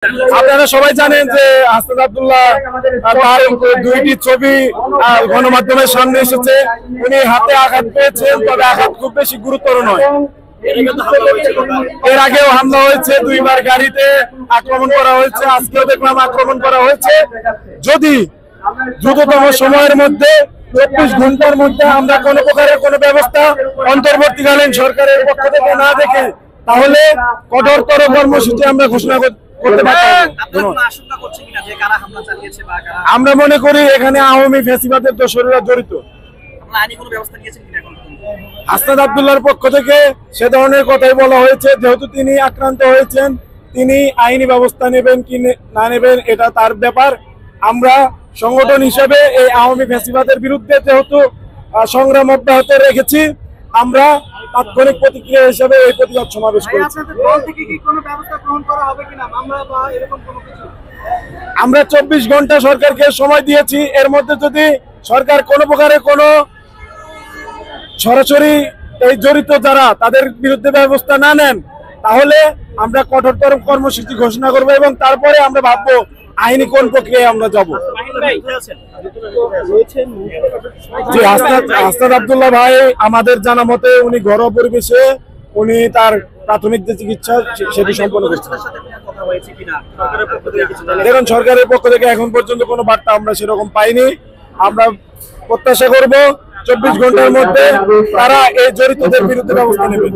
আপনারা সবাই জানেন যে হাসনাত আব্দুল্লাহ তার দুইটি ছবি গণমাধ্যমের সামনে এসেছে। উনি হাতে আঘাত পেয়েছেন, তবে আঘাত খুব বেশি গুরুতর নয়। এর আগেও হামলা হয়েছে, দুইবার গাড়িতে আক্রমণ করা হয়েছে, আজকেও দেখলাম আক্রমণ করা হয়েছে। যদি দ্রুততম সময়ের মধ্যে 24 ঘন্টার মধ্যে আমরা কোনো প্রকারের কোনো ব্যবস্থা অন্তর্বর্তীকালীন সরকারের পক্ষ থেকে না দেখে, তাহলে কঠোরতর কর্মসূচি আমরা ঘোষণা করতে পারি। আমরা মনে করি এখানে আওয়ামী ফ্যাসিবাদের দোসরেরা জড়িত। হাসনাত আব্দুল্লাহর পক্ষ থেকে সে ধরনের কথাই বলা হয়েছে। যেহেতু তিনি আক্রান্ত হয়েছেন, তিনি আইনি ব্যবস্থা নেবেন কি না নেবেন এটা তার ব্যাপার। আমরা সংগঠন হিসেবে এই আওয়ামী ফ্যাসিবাদের বিরুদ্ধে যেহেতু সংগ্রাম অব্যাহত রেখেছি, আমরা তাৎক্ষণিক প্রতিক্রিয়া হিসেবে এই প্রতিবাদ সমাবেশ করেছি। আমরা 24 ঘন্টা সরকারকে সময় দিয়েছি। এর মধ্যে যদি সরকার কোনো প্রকারের কোনো সরাসরি এই জড়িত যারা তাদের বিরুদ্ধে ব্যবস্থা না নেন, তাহলে আমরা কঠোরতর কর্মসূচি ঘোষণা করব এবং তারপরে আমরা ভাববো আইনি কোন প্রক্রিয়ায় আমরা যাব। জি, হাসনাত আব্দুল্লাহ ভাই আমাদের জানা মতে উনি ঘরোয়া পরিবেশে উনি তার প্রাথমিক যে চিকিৎসা সেটি সম্পন্ন করছেন। দেখুন, সরকারের পক্ষ থেকে এখন পর্যন্ত কোনো বার্তা আমরা সেরকম পাইনি। আমরা প্রত্যাশা করব 24 ঘন্টার মধ্যে তারা এই জড়িতদের বিরুদ্ধে ব্যবস্থা নেবেন।